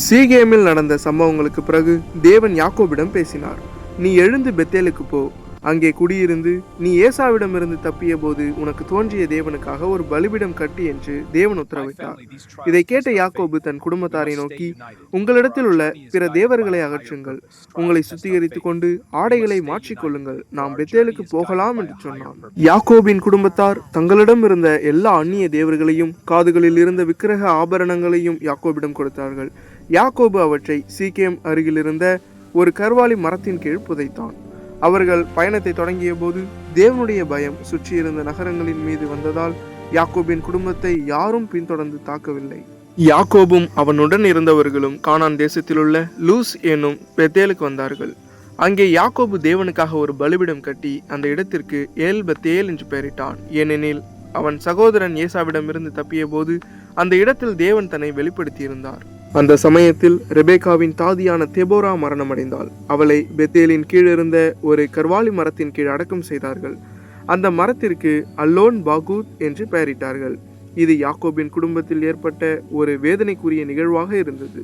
சீகேமில் நடந்த சம்பவங்களுக்கு பிறகு தேவன் யாக்கோபிடம் பேசினார். நீ எழுந்து பெத்தேலுக்கு போ, அங்கே குடியிருந்து நீ ஏசாவிடமிருந்து தப்பிய போது உனக்கு தோன்றிய தேவனுக்காக ஒரு பலிபீடம் கட்டி என்று தேவன் உத்தரவிட்டார். இதை கேட்ட யாக்கோபு தன் குடும்பத்தாரை நோக்கி, உங்களிடத்தில் உள்ள பிற தேவர்களை அகற்றுங்கள், உங்களை சுத்திகரித்துக் கொண்டு ஆடைகளை மாற்றிக்கொள்ளுங்கள், நாம் பெத்தேலுக்கு போகலாம் என்று சொன்னான். யாக்கோபின் குடும்பத்தார் தங்களிடம் இருந்த எல்லா அந்நிய தேவர்களையும் காதுகளில் இருந்த விக்கிரக ஆபரணங்களையும் யாக்கோபிடம் கொடுத்தார்கள். யாக்கோபு அவற்றை சீகேம் அருகிலிருந்த ஒரு கர்வாலி மரத்தின் கீழ் புதைத்தான். அவர்கள் பயணத்தை தொடங்கிய போது தேவனுடைய பயம் சுற்றியிருந்த நகரங்களின் மீது வந்ததால் யாக்கோபின் குடும்பத்தை யாரும் பின்தொடர்ந்து தாக்கவில்லை. யாக்கோபும் அவனுடன் இருந்தவர்களும் கானான் தேசத்திலுள்ள லூஸ் என்னும் பெத்தேலுக்கு வந்தார்கள். அங்கே யாக்கோபு தேவனுக்காக ஒரு பலிபீடம் கட்டி அந்த இடத்திற்கு ஏல் பெத்தேல் என்று பெயரிட்டான். ஏனெனில் அவன் சகோதரன் ஏசாவிடமிருந்து தப்பிய போது அந்த இடத்தில் தேவன் தன்னை வெளிப்படுத்தியிருந்தார். அந்த சமயத்தில் ரெபேக்காவின் தாதியான தெபோரா மரணமடைந்தாள். அவளை பெத்தேலின் கீழிருந்த ஒரு கர்வாலி மரத்தின் கீழ் அடக்கம் செய்தார்கள். அந்த மரத்திற்கு அல்லோன் பாகூத் என்று பெயரிட்டார்கள். இது யாக்கோபின் குடும்பத்தில் ஏற்பட்ட ஒரு வேதனைக்குரிய நிகழ்வாக இருந்தது.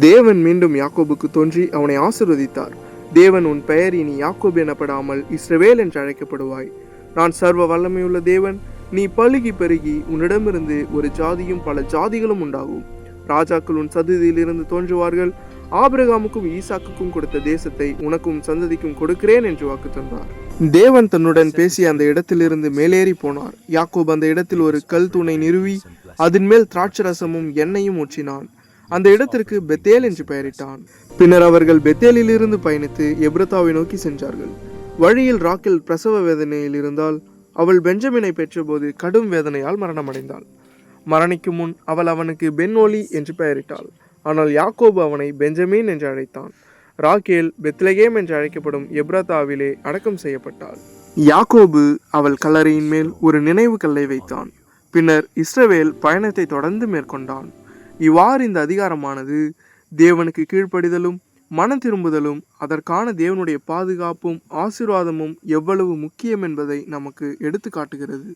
தேவன் மீண்டும் யாக்கோபுக்கு தோன்றி அவனை ஆசீர்வதித்தார். தேவன், உன் பெயர் இனி யாக்கோபு எனப்படாமல் இஸ்ரவேல் என்று அழைக்கப்படுவாய். நான் சர்வ வல்லமையுள்ள தேவன். நீ பலுகி பெருகி உன்னிடமிருந்து ஒரு ஜாதியும் பல ஜாதிகளும் உண்டாகும். ராஜாக்கள் உன் சந்ததியிலிருந்து தோன்றுவார்கள். ஆபிரகாமுக்கும் ஈசாக்குக்கும் கொடுத்த தேசத்தை உனக்கும் சந்ததிக்கும் கொடுக்கிறேன் என்று வாக்கு தந்தார். தேவன் தன்னுடன் பேசிய அந்த இடத்திலிருந்து மேலேறி போனார். யாக்கோபு அந்த இடத்தில் ஒரு கல் தூணை நிறுவி அதன் மேல் திராட்சரசமும் எண்ணெயும் ஊற்றினான். அந்த இடத்திற்கு பெத்தேல் என்று பெயரிட்டான். பின்னர் அவர்கள் பெத்தேலில் இருந்து பயணித்து எப்ரத்தாவை நோக்கி சென்றார்கள். வழியில் ராக்கேல் பிரசவ வேதனையில் இருந்தால் அவள் பெஞ்சமினை பெற்றபோது கடும் வேதனையால் மரணமடைந்தாள். மரணிக்கும் முன் அவள் அவனுக்கு பென்ஓலி என்று பெயரிட்டாள். ஆனால் யாக்கோபு அவனை பெஞ்சமின் என்று அழைத்தான். ராக்கேல் பெத்லகேம் என்று அழைக்கப்படும் எப்ராத்தாவிலே அடக்கம் செய்யப்பட்டாள். யாக்கோபு அவள் கல்லறையின் மேல் ஒரு நினைவு கல்லை வைத்தான். பின்னர் இஸ்ரவேல் பயணத்தை தொடர்ந்து மேற்கொண்டான். இவ்வாறு இந்த அதிகாரமானது தேவனுக்கு கீழ்ப்படிதலும் மனம் திரும்புதலும் அதற்கான தேவனுடைய பாதுகாப்பும் ஆசீர்வாதமும் எவ்வளவு முக்கியம் என்பதை நமக்கு எடுத்து காட்டுகிறது.